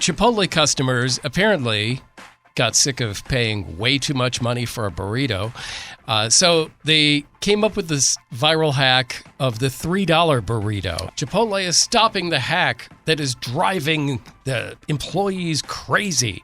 Chipotle customers apparently got sick of paying way too much money for a burrito. So they came up with this viral hack of the $3 burrito. Chipotle is stopping the hack that is driving the employees crazy.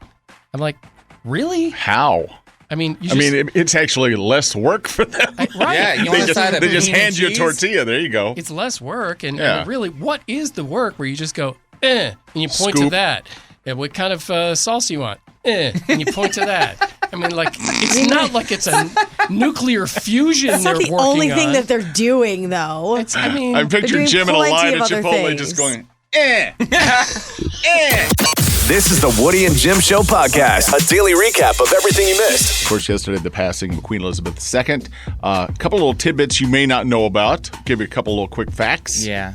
I'm like, really? How? I mean, it's actually less work for them. Right. Yeah, you want they just hand you a tortilla. There you go. It's less work. And really, what is the work where you just go, and you point to that? And what kind of sauce you want? And you point to that. I mean, like, it's not like it's a nuclear fusion they're working on. That's not the only thing that they're doing, though. I picture Jim in a line at Chipotle just going, This is the Woody and Jim Show podcast, a daily recap of everything you missed. Of course, yesterday, the passing of Queen Elizabeth II. A couple little tidbits you may not know about. Give you a couple little quick facts. Yeah.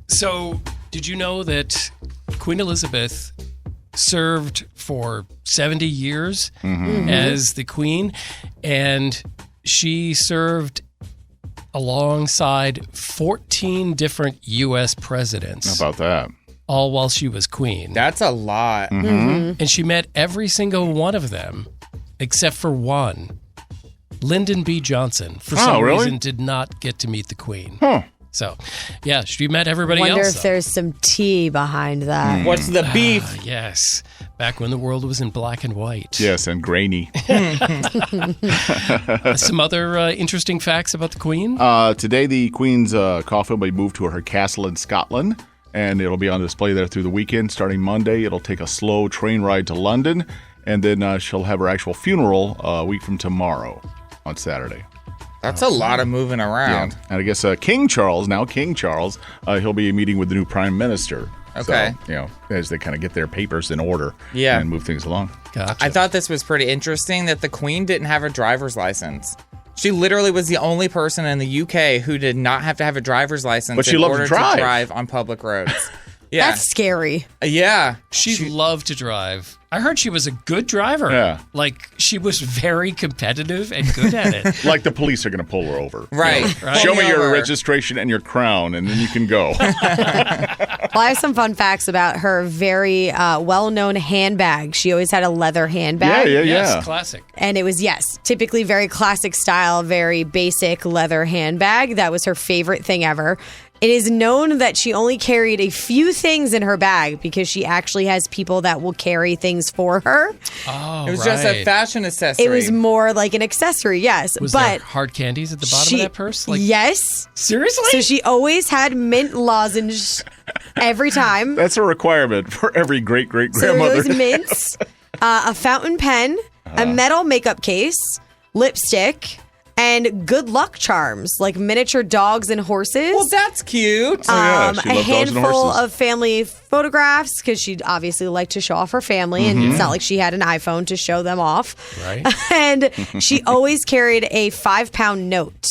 So, did you know that Queen Elizabeth served for 70 years as the queen, and she served alongside 14 different U.S. presidents. How about that? All while she was queen. That's a lot. And she met every single one of them except for one. Lyndon B. Johnson, for some reason, did not get to meet the queen. So, yeah, she met everybody else. Wonder if there's some tea behind that. What's the beef? Yes. Back when the world was in black and white. Yes, and grainy. Some other interesting facts about the queen? Today, the queen's coffin will be moved to her castle in Scotland, and it'll be on display there through the weekend. Starting Monday, it'll take a slow train ride to London, and then she'll have her actual funeral a week from tomorrow on Saturday. That's a lot of moving around. Yeah. And I guess King Charles, he'll be meeting with the new prime minister. Okay. So, as they kind of get their papers in order and move things along. Gotcha. I thought this was pretty interesting that the Queen didn't have a driver's license. She literally was the only person in the UK who did not have to have a driver's license in order to drive on public roads. Yeah. That's scary. Yeah. She loved to drive. I heard she was a good driver. Yeah. Like, she was very competitive and good at it. Like the police are going to pull her over. Right. Show me your registration and your crown, and then you can go. Well, I have some fun facts about her very well-known handbag. She always had a leather handbag. Yeah. Yes, classic. And it was, typically very classic style, very basic leather handbag. That was her favorite thing ever. It is known that she only carried a few things in her bag because she actually has people that will carry things for her. Oh, it was just a fashion accessory. It was more like an accessory, yes. Was but there hard candies at the bottom of that purse? Yes. Seriously? So she always had mint lozenge every time. That's a requirement for every great-great-grandmother. So there was mints, a fountain pen, a metal makeup case, lipstick, and good luck charms, like miniature dogs and horses. Well, that's cute. A handful of family photographs, because she'd obviously like to show off her family, and it's not like she had an iPhone to show them off. Right. And she always carried a £5 note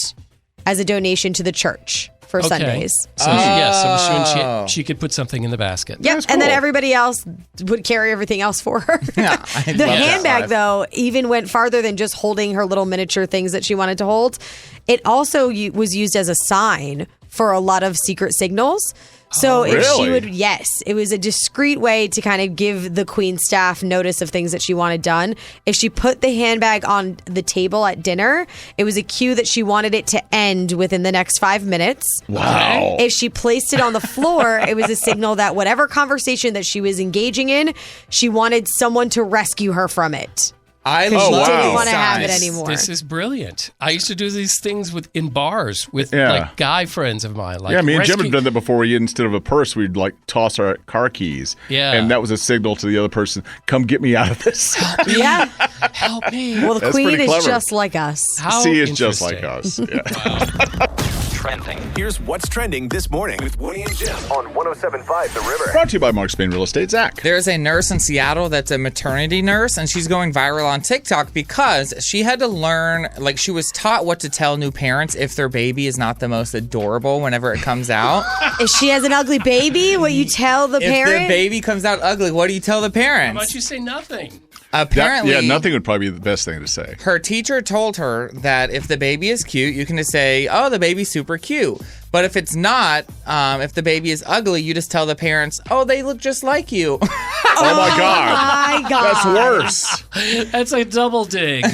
as a donation to the church for Sundays. So she could put something in the basket. Yep, That's and then cool. everybody else would carry everything else for her. Yeah, The handbag, though, even went farther than just holding her little miniature things that she wanted to hold. It also was used as a sign for a lot of secret signals. So if she would, it was a discreet way to kind of give the Queen staff notice of things that she wanted done. If she put the handbag on the table at dinner, it was a cue that she wanted it to end within the next 5 minutes. Wow. If she placed it on the floor, it was a signal that whatever conversation that she was engaging in, she wanted someone to rescue her from it. I She love didn't want to have it signs. anymore. This is brilliant. I used to do these things in bars with like guy friends of mine. Like me and Jim have done that before. We, instead of a purse, we'd like toss our car keys. Yeah. And that was a signal to the other person, come get me out of this. Yeah. Help me. Well, the That's Queen pretty is clever. just like us. How She is just like interesting. us. Yeah. Trending. Here's what's trending this morning with Woody and Jim on 107.5 The River. Brought to you by Mark Spain Real Estate. Zach. There's a nurse in Seattle that's a maternity nurse, and she's going viral on TikTok because she had to learn, like, she was taught what to tell new parents if their baby is not the most adorable whenever it comes out. If she has an ugly baby, what you tell the If parent? the baby comes out ugly, what do you tell the How parents? about you say nothing? Apparently, nothing would probably be the best thing to say. her teacher told her that if the baby is cute, you can just say, "Oh, the baby's super cute." But if it's not, if the baby is ugly, you just tell the parents, "Oh, they look just like you." Oh my God. My God. That's worse. That's a double dig.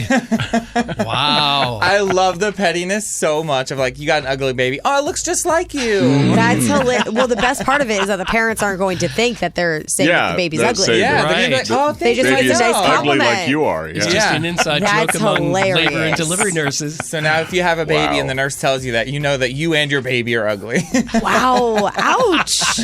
Wow. I love the pettiness so much of like, you got an ugly baby. Oh, it looks just like you. That's hilarious. Well, the best part of it is that the parents aren't going to think that they're saying that the baby's that's ugly. saying Yeah, Right. they're gonna be like, oh, They just thank like you. the nice ugly compliment. like you are. It's Yeah. just an inside That's joke among labor and hilarious. delivery nurses. So now if you have a baby Wow. and the nurse tells you that, you know that you and your baby are ugly. Wow. Ouch.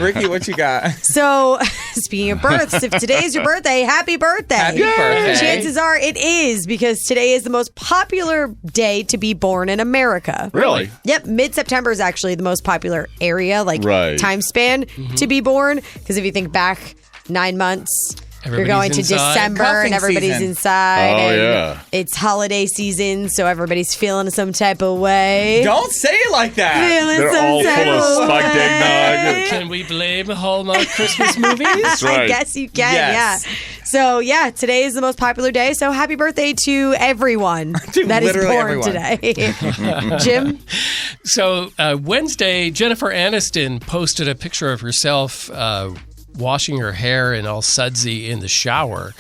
Ricki, what you got? So, speaking of births, if today is your birthday, happy birthday. Happy birthday. Chances are it is because today is the most popular day to be born in America. Really? Yep, mid-September is actually the most popular area, like Right. time span to be born. Because if you think back 9 months, you're Everybody's going to inside. December Cuffing and everybody's season. inside. Oh, and yeah. It's holiday season, so everybody's feeling some type of way. Don't say it like that. Feeling They're some all type full of spiked way. eggnog. Can we blame Hallmark Christmas movies? That's right. I guess you can, Yes. yeah. So, yeah, today is the most popular day. So, happy birthday to everyone that is literally born everyone. today. Jim? So Wednesday, Jennifer Aniston posted a picture of herself washing her hair and all sudsy in the shower.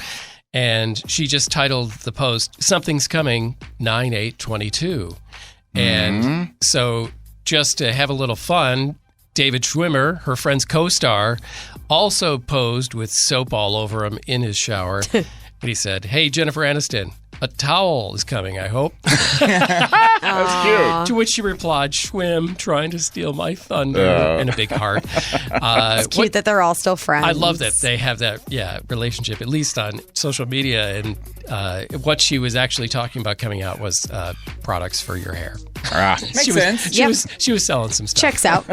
And she just titled the post, "Something's Coming, 9/8/22." And so just to have a little fun, David Schwimmer, her friend's co-star, also posed with soap all over him in his shower. And he said, "Hey, Jennifer Aniston, a towel is coming, I hope." That's cute. To which she replied, "Schwim, trying to steal my thunder," and a big heart. It's cute that they're all still friends. I love that they have that relationship, at least on social media. And what she was actually talking about coming out was products for your hair. Makes sense. She was selling some stuff. Checks out.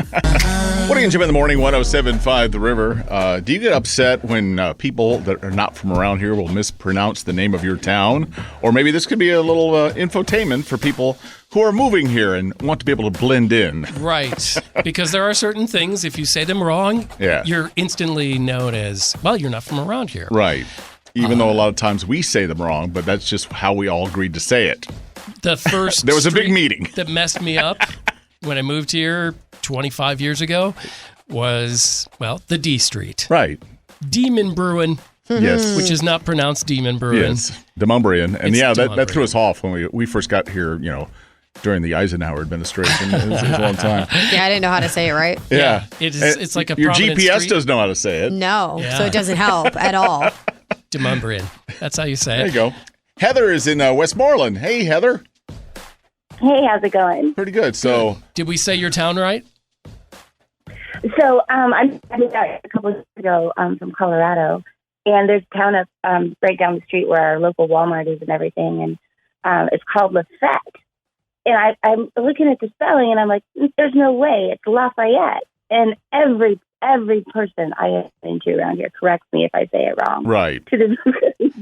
Woody and Jim in the morning, 107.5 The River. Do you get upset when people that are not from around here will mispronounce the name of your town? Or maybe this could be a little infotainment for people who are moving here and want to be able to blend in. Right. Because there are certain things, if you say them wrong, Yeah. you're instantly known as, well, you're not from around here. Right. Even though a lot of times we say them wrong, but that's just how we all agreed to say it. The first There was a big street meeting. that messed me up when I moved here 25 years ago was, well, the D Street. Right. Demon Bruin, Yes. which is not pronounced Demon Bruin. Yes. Demumbrian. And It's yeah, that Demumbrian. threw us off when we first got here, during the Eisenhower administration. It was a long time. Yeah, I didn't know how to say it right. Yeah. It's like a Your prominent GPS street. doesn't know how to say it. No, Yeah. so it doesn't help at all. Demumbrian. That's how you say There it. you go. Heather is in Westmoreland. Hey, Heather. Hey, how's it going? Pretty good. So, Did we say your town right? So I moved out a couple of years ago from Colorado, and there's a town up right down the street where our local Walmart is and everything, and it's called Lafayette. And I'm looking at the spelling, and I'm like, there's no way. It's Lafayette. And every person I get into around here corrects me if I say it wrong. right.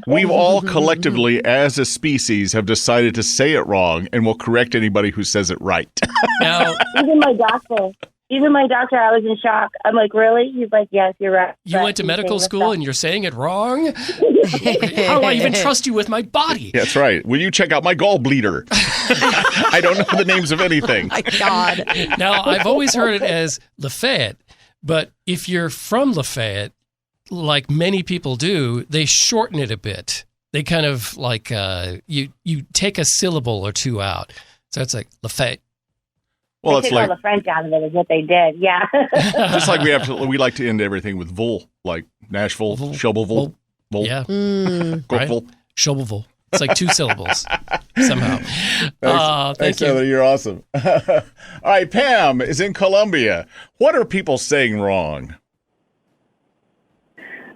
We've all collectively, as a species, have decided to say it wrong and will correct anybody who says it right. Now, Even my doctor, I was in shock. I'm like, really? He's like, yes, you're right. you But went to you're medical saying school the and you're saying it wrong? How do I even trust you with my body? That's right. Will you check out my gallbladder? I don't know the names of anything. My God. Now, I've always heard it as Lafayette, but if you're from Lafayette, like many people do, they shorten it a bit. They kind of like you take a syllable or two out. So it's like Lafayette. Well, They it's took like all the French out of it is what they did. Yeah. just like we like to end everything with vul, like Nashville, Vul. Shovelville, Vul, Yeah, Gulfville. Shovelville. It's like two syllables somehow. Thank Thanks, you. Heather. You're awesome. All right, Pam is in Columbia. What are people saying wrong?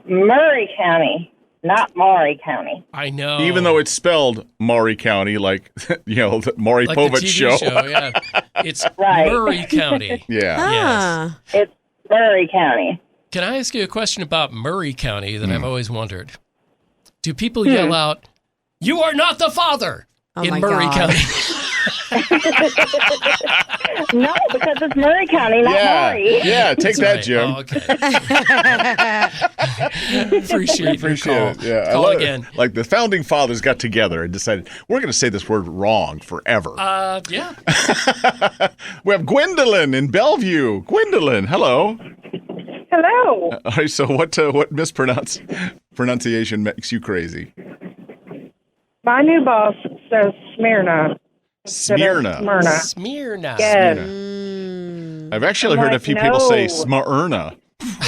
Murray County, not Maury County. I know. Even though it's spelled Maury County, like the Maury like the Povich TV show. yeah. It's Right. Murray County. Yeah. Ah. It's Murray County. Can I ask you a question about Murray County that I've always wondered? Do people yell out, "You are not the father" Oh in my Murray God. County? No, because it's Murray County, not Maury. Yeah, take that, Right. Jim. Oh, okay. Appreciate your call. it. Yeah, Call I love again. It. Like the founding fathers got together and decided we're going to say this word wrong forever. Yeah. We have Gwendolyn in Bellevue. Gwendolyn, hello. Hello. All right, so what pronunciation makes you crazy? My new boss says Smyrna. Smyrna. Smyrna. Yes. I've actually heard a few people say Smyrna,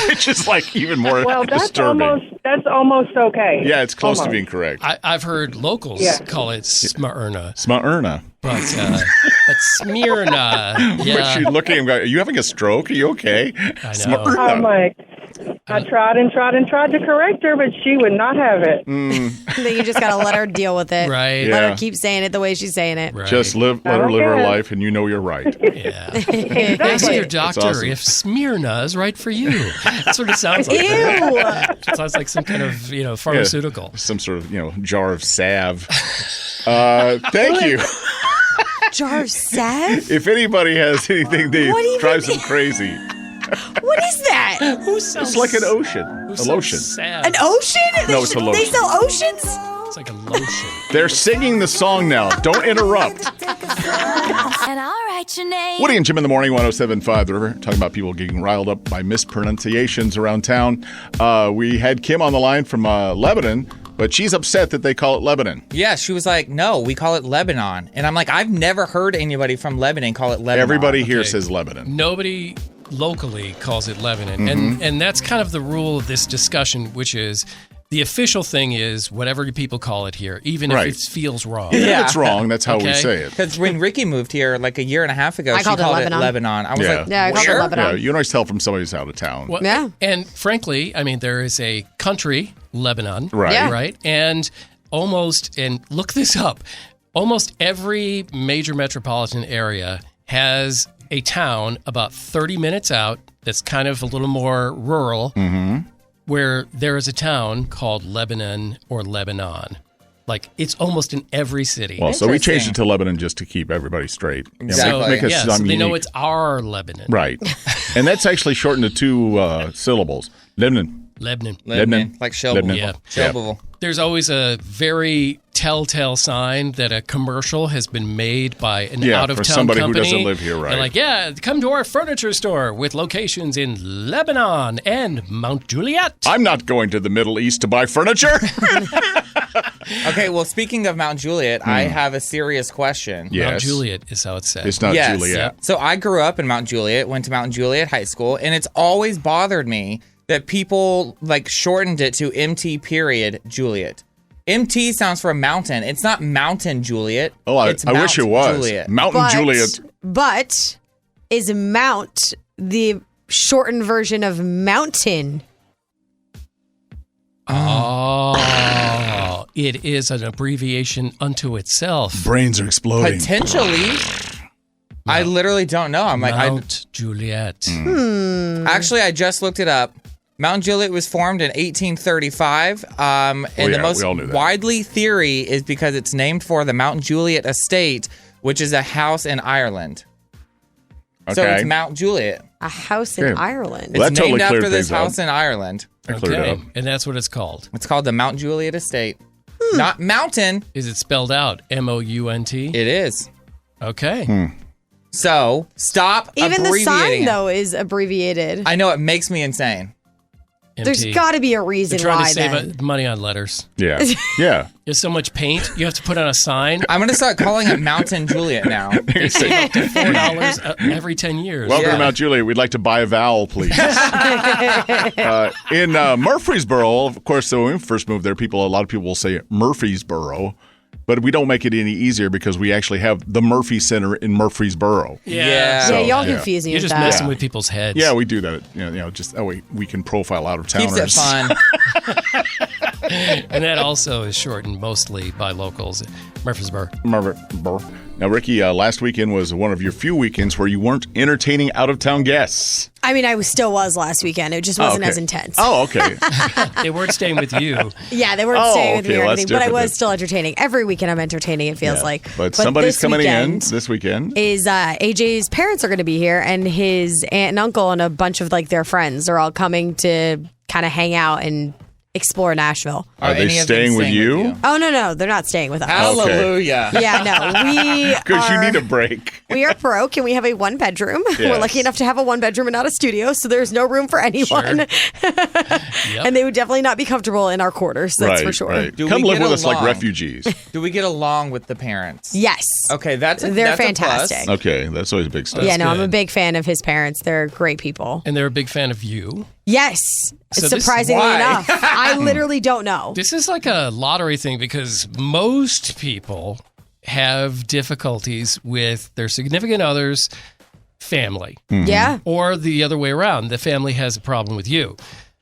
which is like even more Well, disturbing. that's almost okay. Yeah, it's close to Almost. being correct. I've heard locals Yeah. call it Smyrna, Smyrna. but Smyrna. But Yeah. she's looking at him going, are you having a stroke? Are you okay? I know. Smyrna. I'm like, I tried to correct her, but she would not have it. Then you just got to let her deal with it. Right. Let Yeah. her keep saying it the way she's saying it. Right. Just let her live her Okay. life, and you know you're right. Yeah. Ask your doctor awesome. if Smyrna is right for you. That's what it sounds like. Ew. It sounds like some kind of pharmaceutical. Some sort of jar of salve. Thank you. Jar of salve? If anybody has anything that What even drives them is- crazy, What is that? Who sells? it's like an ocean. who A sells lotion. salve? An ocean? No, it's a They lotion. sell oceans? It's like a lotion. They're singing the song now. Don't interrupt. And I'll write your name. Woody and Jim in the morning, 107.5 The River, talking about people getting riled up by mispronunciations around town. We had Kim on the line from Lebanon, but she's upset that they call it Lebanon. Yeah, she was like, no, we call it Lebanon. And I'm like, I've never heard anybody from Lebanon call it Lebanon. Everybody here Okay. says Lebanon. Nobody locally calls it Lebanon. Mm-hmm. And that's kind of the rule of this discussion, which is the official thing is whatever people call it here, even Right. if it feels wrong. Even Yeah. if it's wrong, that's how we Okay. say it. Because when Ricki moved here like a year and a half ago, I she called it called Lebanon. it Lebanon. I was Yeah. like, Yeah, I called it where? Lebanon. Yeah, you can always tell from somebody's out of town. Well, Yeah. And frankly, I mean, there is a country, Lebanon. Right. Yeah. Right. And look this up, almost every major metropolitan area has a town about 30 minutes out that's kind of a little more rural, where there is a town called Lebanon or Lebanon. Like, it's almost in every city. Well, so we changed Interesting. it to Lebanon just to keep everybody straight. You know, Exactly. make us yeah, so sound they know unique. it's our Lebanon. Right. And that's actually shortened to two syllables. Lebanon. Lebanon. Lebanon. Like Shelbyville. Lebanon. Yeah. Shelbyville. There's always a very telltale sign that a commercial has been made by an Yeah, out-of-town for somebody who company. doesn't live here, right. They're like, yeah, come to our furniture store with locations in Lebanon and Mount Juliet. I'm not going to the Middle East to buy furniture. Okay, well, speaking of Mount Juliet, I have a serious question. Yes. Mount Juliet is how it's said. It's not Yes. Juliet. So I grew up in Mount Juliet, went to Mount Juliet High School, and it's always bothered me that people like shortened it to MT period Juliet. MT sounds for mountain. It's not Mountain Juliet. Oh, I it's wish it Mount was. Juliet. Mountain Juliet. But is Mount the shortened version of mountain? Oh, it is an abbreviation unto itself. Brains are exploding. Potentially. I literally don't know. I'm like, Mount Juliet. actually, I just looked it up. Mount Juliet was formed in 1835, and yeah, the most we all knew that. widely theory is because it's named for the Mount Juliet estate, which is a house in Ireland. So Okay. it's Mount Juliet. A house in Okay. Ireland. Well, that It's totally named cleared after this things up. house in Ireland. I cleared it Okay, up. and that's what it's called. It's called the Mount Juliet Estate. Not mountain. Is it spelled out Mount? It is. Okay. So stop Even the abbreviating sign, it. though, is abbreviated. I know it makes me insane. There's MT. got to be a reason They're trying why to save then. money on letters. Yeah. Yeah. There's so much paint you have to put on a sign. I'm gonna start calling it Mountain Juliet now. $4 every 10 years. Welcome Yeah. to Mount Juliet. We'd like to buy a vowel, please. In Murfreesboro, of course, when we first moved there, a lot of people will say Murfreesboro, but we don't make it any easier because we actually have the Murphy Center in Murfreesboro. Yeah. Yeah, So, y'all yeah. confuse me You're with just that. messing Yeah. with people's heads. Yeah, we do that. Just that way we can profile out of towners. Keeps it fun. And that also is shortened mostly by locals. Murfreesboro. Now, Ricki, last weekend was one of your few weekends where you weren't entertaining out-of-town guests. I mean, I still was last weekend. It just wasn't as intense. Oh, okay. They weren't staying with you. Yeah, they weren't staying with me or well, anything, but I was still entertaining. Every weekend I'm entertaining, it feels like. But somebody's coming in this weekend. Is AJ's parents are going to be here, and his aunt and uncle and a bunch of like their friends are all coming to kind of hang out and explore Nashville. Are they staying with you? Oh, no. They're not staying with us. Hallelujah. Yeah, no. Because you need a break. We are broke and we have a 1-bedroom. Yes. We're lucky enough to have a 1-bedroom and not a studio, so there's no room for anyone. Sure. Yep. And they would definitely not be comfortable in our quarters, that's for sure. Right. Come live with us like refugees. Do we get along with the parents? Yes. Okay, that's fantastic. a plus. Okay, that's always a big step. Yeah, no, I'm good. a big fan of his parents. They're great people. And they're a big fan of you. Yes. So this- Surprisingly Why? enough. I literally don't know. This is like a lottery thing because most people have difficulties with their significant other's family. Yeah. Or the other way around. The family has a problem with you.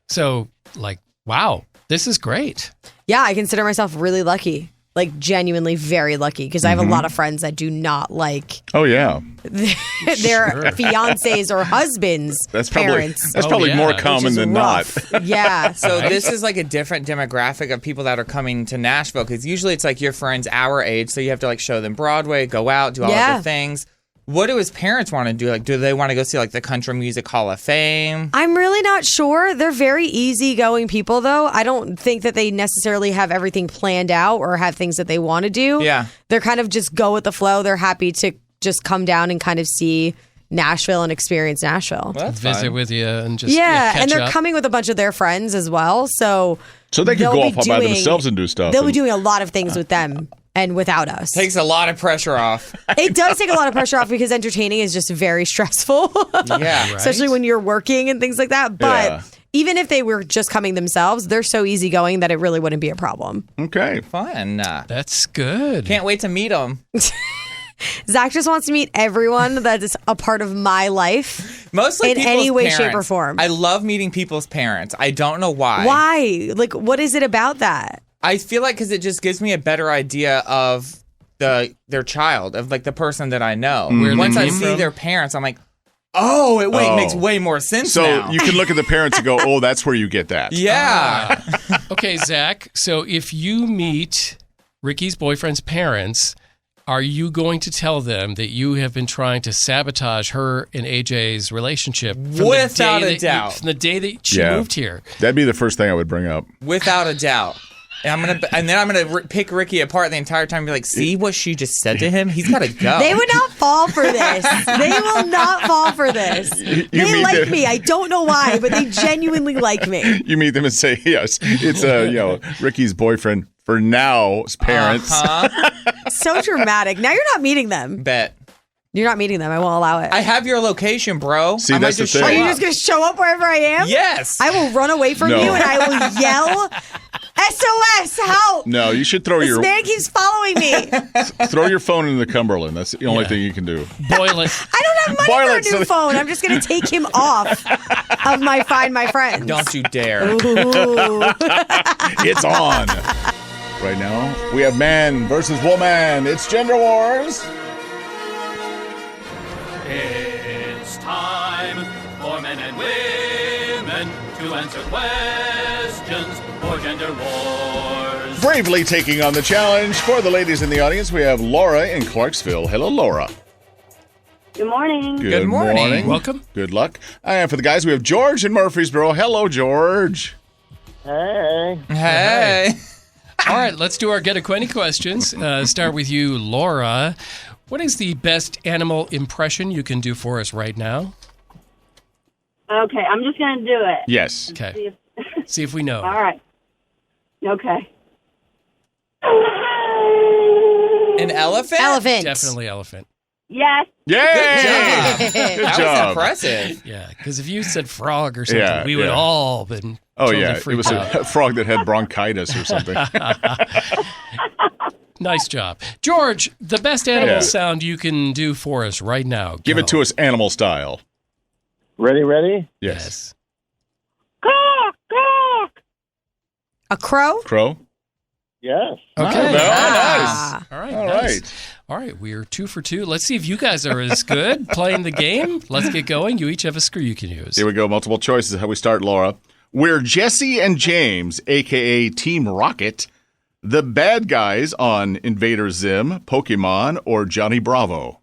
So, like, wow, this is great. Yeah, I consider myself really lucky. Like, genuinely very lucky because I have a lot of friends that do not like Oh, yeah. their Sure. fiancés or husbands' That's probably parents. more yeah. common which is than rough. not. Yeah. So this is like a different demographic of people that are coming to Nashville because usually it's like your friends our age, so you have to like show them Broadway, go out, do all of the things. What do his parents want to do? Like, do they want to go see like the Country Music Hall of Fame? I'm really not sure. They're very easygoing people, though. I don't think that they necessarily have everything planned out or have things that they want to do. Yeah. They're kind of just go with the flow. They're happy to just come down and kind of see Nashville and experience Nashville. Well, that's Visit fun. with you and just Yeah, catch and they're up. coming with a bunch of their friends as well. So So they can they'll go be off by doing- themselves and do stuff. They'll be doing a lot of things with them and without us. Takes a lot of pressure off. It does take a lot of pressure off because entertaining is just very stressful. Yeah. Especially when you're working and things like that. But Yeah. even if they were just coming themselves, they're so easygoing that it really wouldn't be a problem. Okay. Fun. That's good. Can't wait to meet them. Zach just wants to meet everyone that is a part of my life. Mostly in people's any way, shape, parents. or form. I love meeting people's parents. I don't know why. Why? Like, what is it about that? I feel like because it just gives me a better idea of their child, of like the person that I know. Where they Once I came see from? their parents, I'm like, oh, it makes way more sense So now. you can look at the parents and go, oh, that's where you get that. Yeah. Okay, Zach. So if you meet Ricky's boyfriend's parents, are you going to tell them that you have been trying to sabotage her and AJ's relationship from Without the day a doubt. from the day that she Yeah. moved here? That'd be the first thing I would bring up. Without a doubt. And then I'm gonna pick Ricki apart the entire time and be like, see what she just said to him? He's got to go. They would not fall for this. They will not fall for this. They mean like the- me. I don't know why, but they genuinely like me. You meet them and say, yes, it's Ricky's boyfriend for now's parents. So dramatic. Now you're not meeting them. Bet. You're not meeting them. I won't allow it. I have your location, bro. See, I might that's the just thing. show Are you up. just going to show up wherever I am? Yes. I will run away from No. you and I will yell, SOS, help. No, you should throw This man keeps following me. throw your phone into the Cumberland. That's the only thing you can do. Boil it. I don't have money Boil for it a so new that- phone. I'm just going to take him off of my Find My Friends. Don't you dare. Ooh. It's on. Right now, we have man versus woman. It's gender wars. It's time for men and women to answer questions for gender wars. Bravely taking on the challenge for the ladies in the audience, we have Laura in Clarksville. Hello, Laura. Good morning. Good morning. Welcome. Good luck. And for the guys, we have George in Murfreesboro. Hello, George. Hey. All right, let's do our Get Acquainted questions. Start with you, Laura. What is the best animal impression you can do for us right now? Okay, I'm just going to do it. Yes. Okay. See if we know. All right. Okay. An elephant? Elephant. Definitely elephant. Yes. Yay! Good job. Good That job. was impressive. Yeah, because if you said frog or something, Yeah, we would yeah. all been Oh, totally yeah. It freaked was out. a frog that had bronchitis or something. Nice job. George, the best animal Yeah. sound you can do for us right now. Give it to us animal style. Ready? Yes. A crow? Crow? Yes. Oh, Okay. nice. Ah. All right. All nice. right. All right, we are 2 for 2. Let's see if you guys are as good playing the game. Let's get going. You each have a screw you can use. Here we go. Multiple choices. How we start, Laura. We're Jesse and James, a.k.a. Team Rocket, the bad guys on Invader Zim, Pokemon, or Johnny Bravo.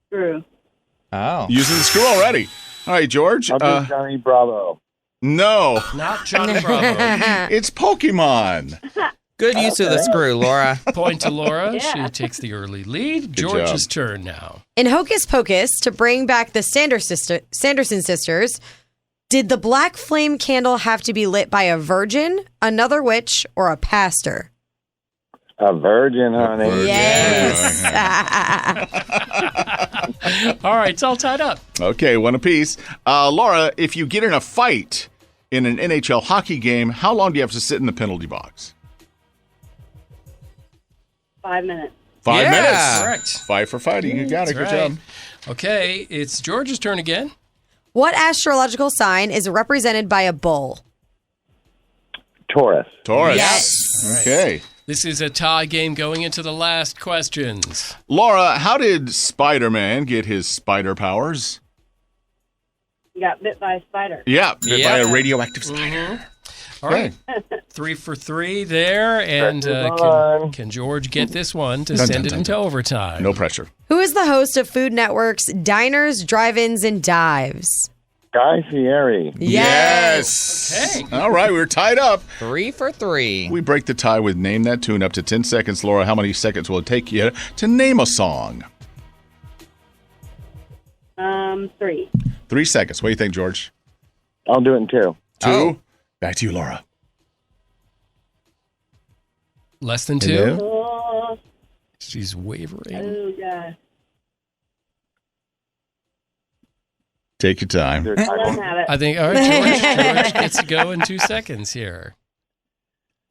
Screw. Oh. Using the screw already. All right, George. I'll do Johnny Bravo. No. Not Johnny Bravo. It's Pokemon. Good use of the screw, Laura. Point to Laura. She takes the early lead. George's turn now. In Hocus Pocus, to bring back the Sanderson sisters, did the black flame candle have to be lit by a virgin, another witch, or a pastor? A virgin, honey. Yes. All right, it's all tied up. Okay, one apiece. Laura, if you get in a fight in an NHL hockey game, how long do you have to sit in the penalty box? 5 minutes. 5 minutes. Correct. 5 for fighting. You got it. Good That's right. job. Okay, it's George's turn again. What astrological sign is represented by a bull? Taurus. Taurus. Yes. Okay. This is a tie game going into the last questions. Laura, how did Spider-Man get his spider powers? You got bit by a spider. Yeah, bit Yeah. by a radioactive spider. All right. 3 for 3 there. And can George get this one to send it into overtime? No pressure. Who is the host of Food Network's Diners, Drive-Ins, and Dives? Guy Fieri. Yes. Okay. All right, we're tied up. 3 for 3. We break the tie with Name That Tune up to 10 seconds. Laura, how many seconds will it take you to name a song? 3. 3 seconds. What do you think, George? I'll do it in 2. 2. Oh. Back to you, Laura. Less than 2? Hello? Oh, She's wavering. God. Take your time. I don't have it. I think, all right, George gets to go in 2 seconds here.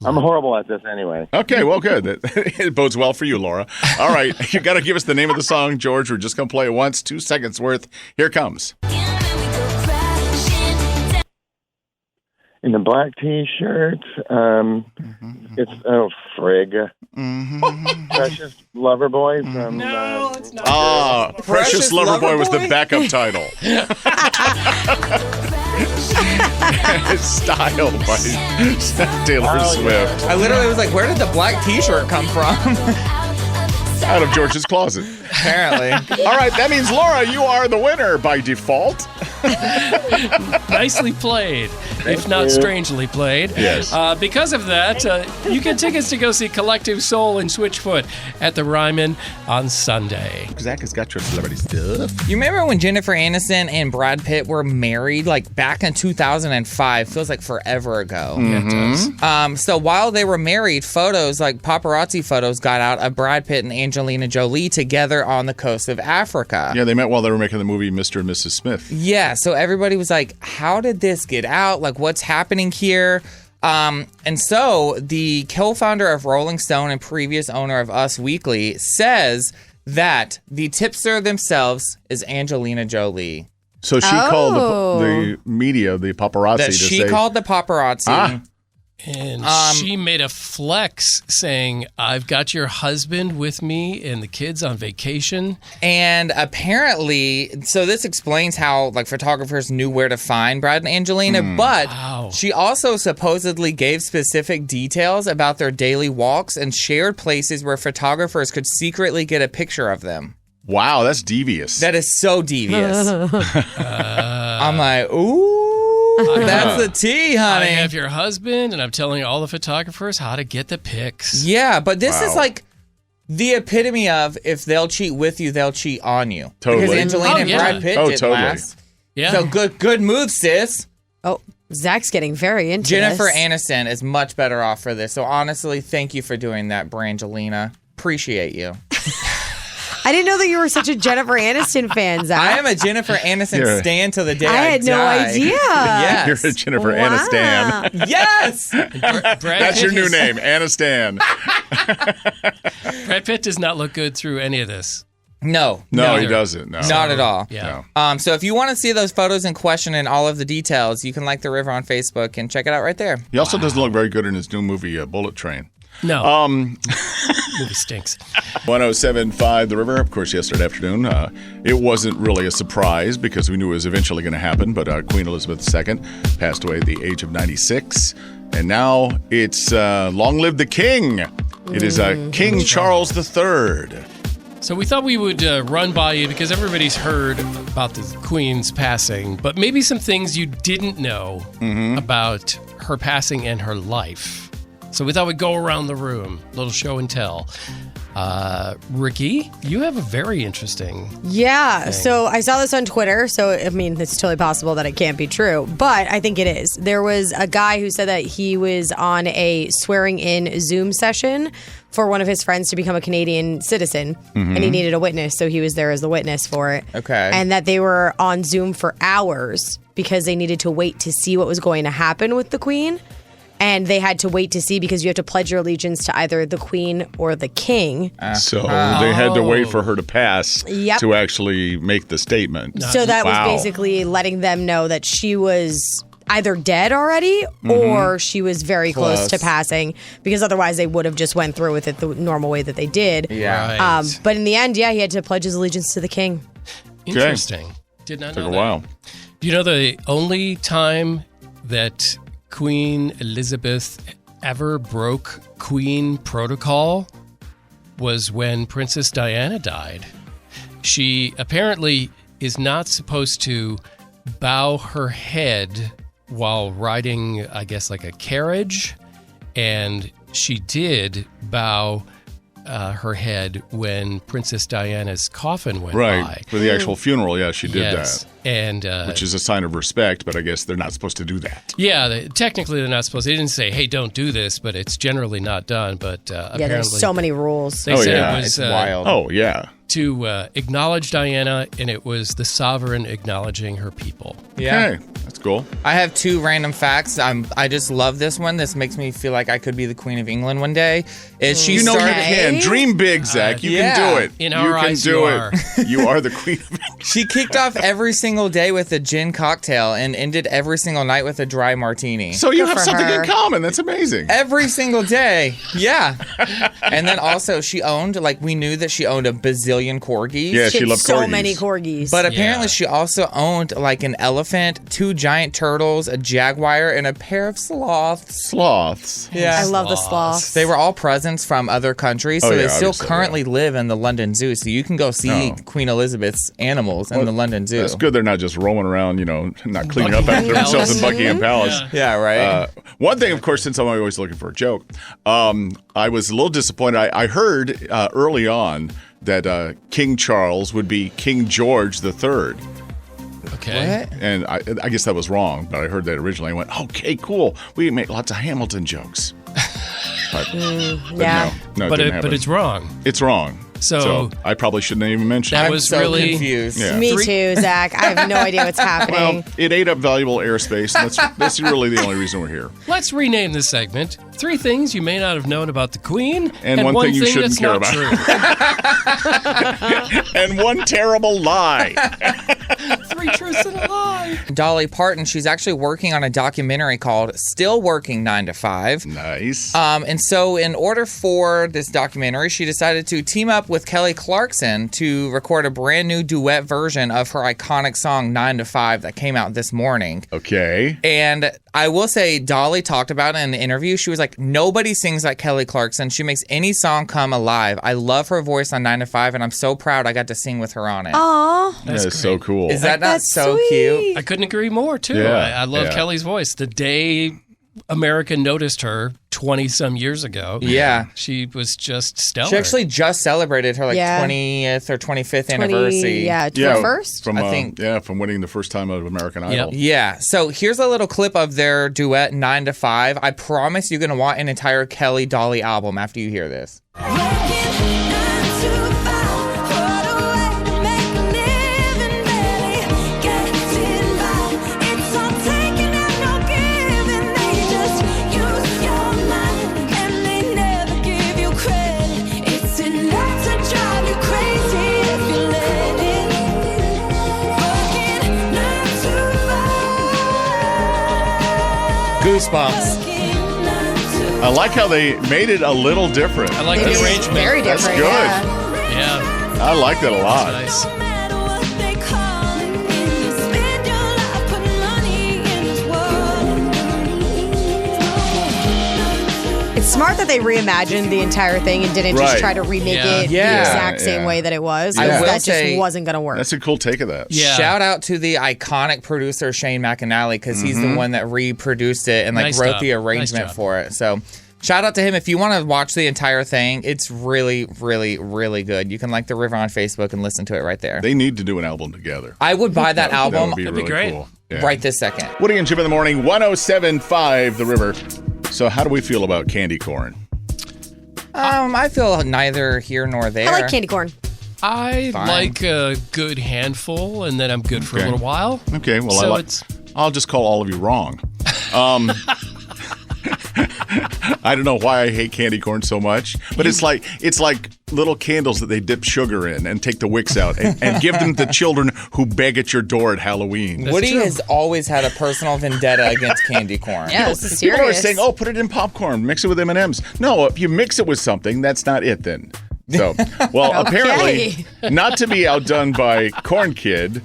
I'm horrible at this anyway. Okay, well, good. It bodes well for you, Laura. All right, you got to give us the name of the song, George. We're just going to play it once, 2 seconds worth. Here it comes. In the black T-shirt, it's frig. Precious Lover Boy from. No, it's not. Precious Lover Boy was the backup title. Style by Taylor Swift. I literally was like, where did the black T-shirt come from? Out of George's closet. Apparently. All right, that means, Laura, you are the winner by default. Nicely played, if not strangely played. Yes. Because of that, you get tickets to go see Collective Soul and Switchfoot at the Ryman on Sunday. Zach has got your celebrity stuff. You remember when Jennifer Aniston and Brad Pitt were married, like back in 2005? Feels like forever ago. Yeah, it does. So while they were married, photos, like paparazzi photos, got out of Brad Pitt and Angelina Jolie together on the coast of Africa. Yeah, they met while they were making the movie Mr. and Mrs. Smith. Yeah, so everybody was like, how did this get out? Like, what's happening here? And so the co-founder of Rolling Stone and previous owner of Us Weekly says that the tipster themselves is Angelina Jolie. So she called the media, the paparazzi, That to she say, called the paparazzi. And she made a flex saying, I've got your husband with me and the kids on vacation. And apparently, so this explains how like photographers knew where to find Brad and Angelina, but she also supposedly gave specific details about their daily walks and shared places where photographers could secretly get a picture of them. Wow, that's devious. That is so devious. I'm like, ooh. That's the tea, honey. I have your husband, and I'm telling all the photographers how to get the pics. Yeah, but this is like the epitome of if they'll cheat with you, they'll cheat on you. Totally. Because Angelina and Brad Pitt didn't last. Yeah. So good move, sis. Oh, Zach's getting very into Jennifer this. Aniston is much better off for this. So honestly, thank you for doing that, Brangelina. Appreciate you. I didn't know that you were such a Jennifer Aniston fan, Zach. I am a Jennifer Aniston stan till the day I had no die. idea. Yes. You're a Jennifer Aniston. Yes. That's your new name, Aniston. Brad Pitt does not look good through any of this. No, he doesn't. No. Not at all. Yeah. So if you want to see those photos in question and all of the details, you can like The River on Facebook and check it out right there. He also doesn't look very good in his new movie, Bullet Train. No. Movie stinks. 107.5 The River. Of course, yesterday afternoon, it wasn't really a surprise because we knew it was eventually going to happen, but Queen Elizabeth II passed away at the age of 96. And now it's long live the king. It is King Charles III. So we thought we would run by you because everybody's heard about the Queen's passing, but maybe some things you didn't know about her passing and her life. So we thought we'd go around the room, a little show and tell. Ricki, you have a very interesting thing. So I saw this on Twitter, so I mean, it's totally possible that it can't be true, but I think it is. There was a guy who said that he was on a swearing-in Zoom session for one of his friends to become a Canadian citizen, and he needed a witness, so he was there as the witness for it. Okay. And that they were on Zoom for hours because they needed to wait to see what was going to happen with the Queen. And they had to wait to see because you have to pledge your allegiance to either the Queen or the King. So they had to wait for her to pass to actually make the statement. So that was basically letting them know that she was either dead already or she was very close to passing, because otherwise they would have just went through with it the normal way that they did. Yeah. Right. But in the end, he had to pledge his allegiance to the King. Interesting. Did not know Took that. a while. Do you know the only time that Queen Elizabeth ever broke Queen protocol was when Princess Diana died? She apparently is not supposed to bow her head while riding, I guess, like a carriage. And she did bow her head when Princess Diana's coffin went by. For the actual funeral, she did Yes. that. And which is a sign of respect, but I guess they're not supposed to do that. yeah, technically they're not supposed to. They didn't say, hey, don't do this, but it's generally not done. But apparently, there's so many rules. They said it was It's wild. Oh, yeah. to acknowledge Diana, and it was the sovereign acknowledging her people. Yeah. Okay, that's cool. I have two random facts. I just love this one. This makes me feel like I could be the Queen of England one day. Is she You know started, you can. Dream big, Zach. You yeah. can do it. In you our can eyes, do you it. are. You are the Queen of England. She kicked off every single day with a gin cocktail and ended every single night with a dry martini. So you Good have for something her. in common. That's amazing. Every single day. Yeah. And then also she owned, we knew that she owned a bazillion corgis. Yeah, she had loved so corgis. many corgis. But apparently Yeah. she also owned an elephant, 2 giant turtles, a jaguar, and a pair of sloths. Sloths. Yeah. I love the sloths. They were all presents from other countries, so Oh, they yeah, still obviously, currently live in the London Zoo. So you can go see Queen Elizabeth's animals in the London Zoo. That's good. They're not just roaming around, not cleaning up after themselves in Buckingham Palace. Yeah, right? One thing, of course, since I'm always looking for a joke, I was a little disappointed. I heard early on that King Charles would be King George III. Okay. What? And I guess that was wrong, but I heard that originally. I went, okay, cool. We can make lots of Hamilton jokes. But yeah. no, it But didn't happen. it's wrong. It's wrong. So I probably shouldn't have even mentioned That it. I'm was so really confused. Yeah. Me too, Zach. I have no idea what's happening. Well, it ate up valuable airspace. And that's really the only reason we're here. Let's rename this segment 3 things you may not have known about the Queen, And one thing you shouldn't that's care not about. true. And one terrible lie. 3 truths and a lie. Dolly Parton, she's actually working on a documentary called Still Working 9 to 5. Nice. And so in order for this documentary, she decided to team up with Kelly Clarkson to record a brand new duet version of her iconic song 9 to 5 that came out this morning. Okay. And I will say, Dolly talked about it in the interview. She was like, nobody sings like Kelly Clarkson. She makes any song come alive. I love her voice on 9 to 5, and I'm so proud I got to sing with her on it. Aw. That is so cool. Is that not That's so sweet. cute? I couldn't agree more, too. Yeah, I love yeah. Kelly's voice. The day America noticed her 20-some years ago, Yeah. she was just stellar. She actually just celebrated her 20th or 25th anniversary. Yeah, Yeah, first. from I think- from winning the first time of American Idol. Yeah. So here's a little clip of their duet 9 to 5. I promise you're going to want an entire Kelly Dolly album after you hear this. Goosebumps. I like how they made it a little different. I like the arrangement. Very different. That's good. Yeah. I like that a lot. That's nice. It's smart that they reimagined the entire thing and didn't just try to remake it the exact same way that it was. I will That say, just wasn't going to work. That's a cool take of that. Yeah. Shout out to the iconic producer Shane McAnally because he's the one that reproduced it and Nice wrote job. the arrangement Nice job. for it. So shout out to him. If you want to watch the entire thing, it's really, really, really good. You can like The River on Facebook and listen to it right there. They need to do an album together. I would buy that That album would be really great. cool. Yeah. right this second. Woody and Jim in the morning, 107.5 The River. So how do we feel about candy corn? I feel neither here nor there. I like candy corn. I Fine. like a good handful, and then I'm good for a little while. Okay, well, So I'll just call all of you wrong. I don't know why I hate candy corn so much, but it's like little candles that they dip sugar in and take the wicks out and give them to children who beg at your door at Halloween. Woody has always had a personal vendetta against candy corn. Yeah, this is People are serious. saying, "Oh, put it in popcorn, mix it with M&Ms." No, if you mix it with something, that's not it then. So, well, apparently, not to be outdone by Corn Kid,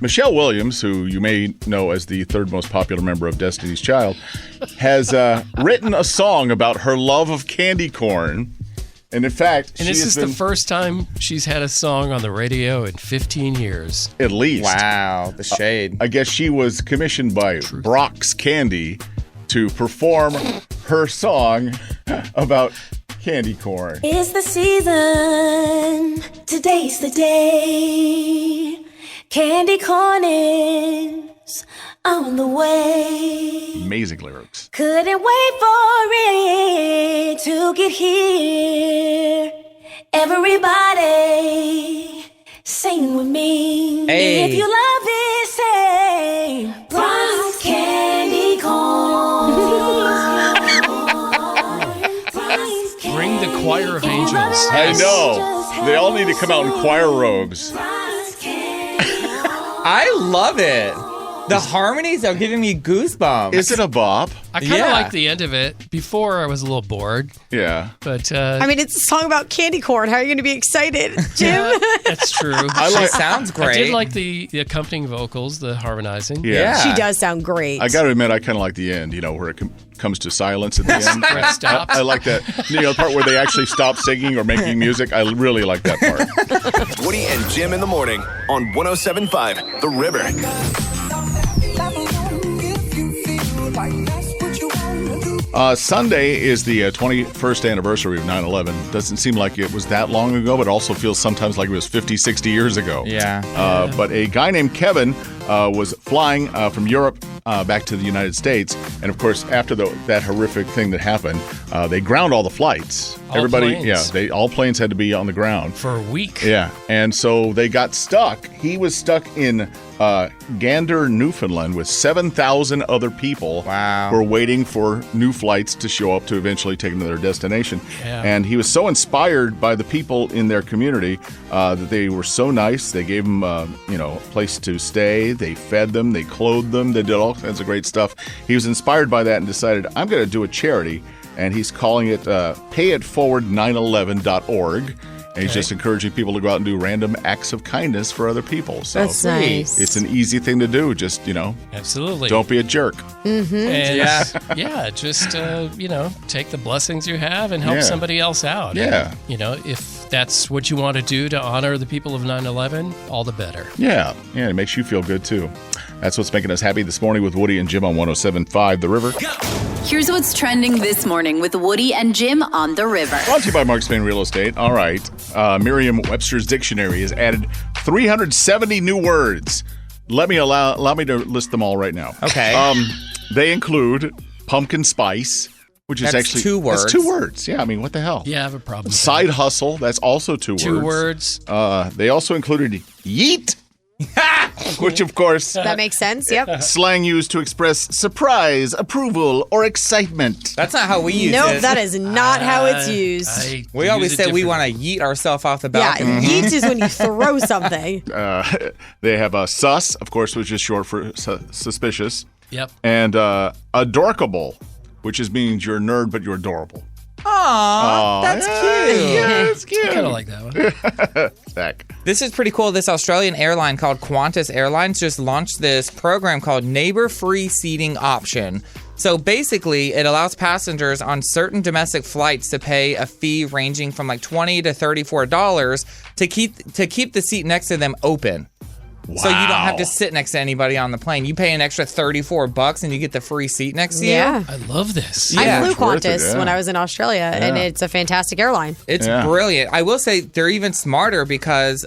Michelle Williams, who you may know as the third most popular member of Destiny's Child, has written a song about her love of candy corn. And in fact, And this is the first time she's had a song on the radio in 15 years. At least. Wow, the shade. I guess she was commissioned by Brock's Candy to perform her song about candy corn. It's the season. Today's the day. Candy corn is on the way. Amazing lyrics. Couldn't wait for it to get here. Everybody sing with me. Hey. If you love it, say Bronx candy corn. Bring the choir of angels. I know. They all need to come out in choir robes. I love it. The harmonies are giving me goosebumps. Is it a bop? I kind of like the end of it. Before, I was a little bored. Yeah. But I mean, it's a song about candy corn. How are you going to be excited, Jim? that's true. She sounds great. I did like the accompanying vocals, the harmonizing. Yeah. She does sound great. I got to admit, I kind of like the end, where it comes to silence at the end. Where it stops. I like that. The part where they actually stop singing or making music. I really like that part. Woody and Jim in the morning on 107.5 The River. Sunday is the 21st anniversary of 9/11. Doesn't seem like it was that long ago, but also feels sometimes like it was 50, 60 years ago. Yeah. But a guy named Kevin was flying from Europe back to the United States. And of course, after that horrific thing that happened, they ground all the flights. All planes. All planes had to be on the ground. For a week. Yeah. And so they got stuck. He was stuck in Gander, Newfoundland with 7,000 other people who were waiting for new flights to show up to eventually take them to their destination. Yeah. And he was so inspired by the people in their community that they were so nice. They gave him, a place to stay. They fed them. They clothed them. They did all kinds of great stuff. He was inspired by that and decided, I'm going to do a charity. And he's calling it payitforward911.org. And he's just encouraging people to go out and do random acts of kindness for other people. So That's nice. It's an easy thing to do. Just, Absolutely. don't be a jerk. Mm-hmm. And just, take the blessings you have and help somebody else out. Yeah. And, if that's what you want to do to honor the people of 9/11, all the better. Yeah. Yeah, it makes you feel good, too. That's what's making us happy this morning with Woody and Jim on 107.5 The River. Here's what's trending this morning with Woody and Jim on The River. Brought to you by Mark Spain Real Estate. All right. Merriam-Webster's dictionary has added 370 new words. Allow me to list them all right now. Okay. They include pumpkin spice, which is That's actually 2 words. That's 2 words. Yeah, I mean, what the hell? Yeah, I have a problem. with Side hustle, that's also 2 words. 2 words. They also included yeet, which of course That makes sense. Yep. slang used to express surprise, approval, or excitement. That's not how we use it. Nope, that is not how it's used. We always say we want to yeet ourselves off the balcony. Yeah, yeet is when you throw something. They have sus, of course, which is short for suspicious. Yep. And adorkable, which means you're a nerd, but you're adorable. Aw, that's cute. Yeah, it's cute. I kind of like that one. Zach. This is pretty cool. This Australian airline called Qantas Airlines just launched this program called Neighbor-Free Seating Option. So basically, it allows passengers on certain domestic flights to pay a fee ranging from like $20 to $34 to keep the seat next to them open. Wow. So you don't have to sit next to anybody on the plane. You pay an extra $34 and you get the free seat next to you. Yeah. I love this. I flew It's worth it, Qantas yeah. when I was in Australia, and it's a fantastic airline. It's brilliant. I will say they're even smarter because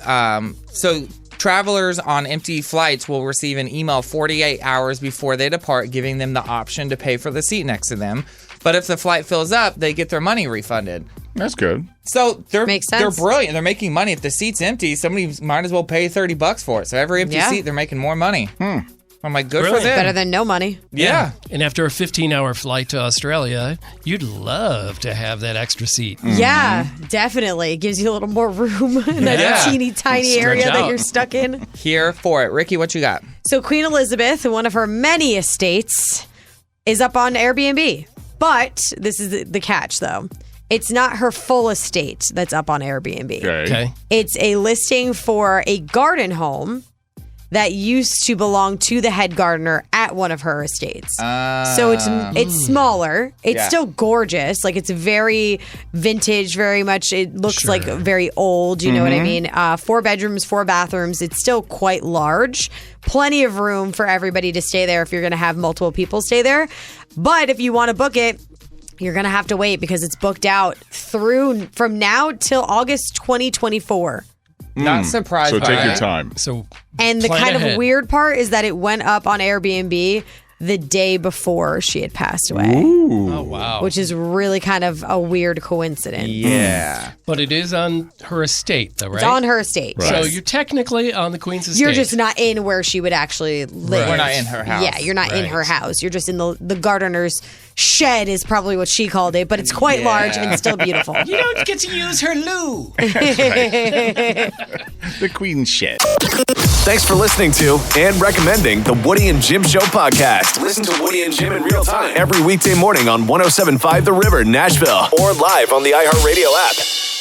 so travelers on empty flights will receive an email 48 hours before they depart, giving them the option to pay for the seat next to them. But if the flight fills up, they get their money refunded. That's good. So Makes sense. they're brilliant. They're making money. If the seat's empty, somebody might as well pay $30 for it. So every empty seat, they're making more money. I'm like, good for Brilliant. them. Better than no money. Yeah. And after a 15-hour flight to Australia, you'd love to have that extra seat. Yeah, definitely. It gives you a little more room in that Yeah. teeny tiny Stretch area that out. you're stuck in. Here for it. Ricky, what you got? So Queen Elizabeth, one of her many estates, is up on Airbnb. But this is the catch, though. It's not her full estate that's up on Airbnb. Okay. It's a listing for a garden home that used to belong to the head gardener at one of her estates. So it's smaller. It's still gorgeous. Like, it's very vintage, very much. It looks like very old. You know what I mean? 4 bedrooms, 4 bathrooms. It's still quite large. Plenty of room for everybody to stay there if you're going to have multiple people stay there. But if you want to book it, you're going to have to wait because it's booked out from now till August 2024. Not surprised So by take your that. time. So And the plan kind ahead. of weird part is that it went up on Airbnb the day before she had passed away, Oh, wow. which is really kind of a weird coincidence. Yeah. But it is on her estate, though, right? It's on her estate. Right. So you're technically on the Queen's estate. You're just not in where she would actually live. We're not in her house. Yeah, you're not in Right. her house. You're just in the gardener's shed is probably what she called it, but it's quite large and still beautiful. You don't get to use her loo. The Queen shit. Thanks for listening to and recommending the Woody and Jim Show podcast. Listen to Woody and Jim in real time every weekday morning on 107.5 The River, Nashville, or live on the iHeartRadio app.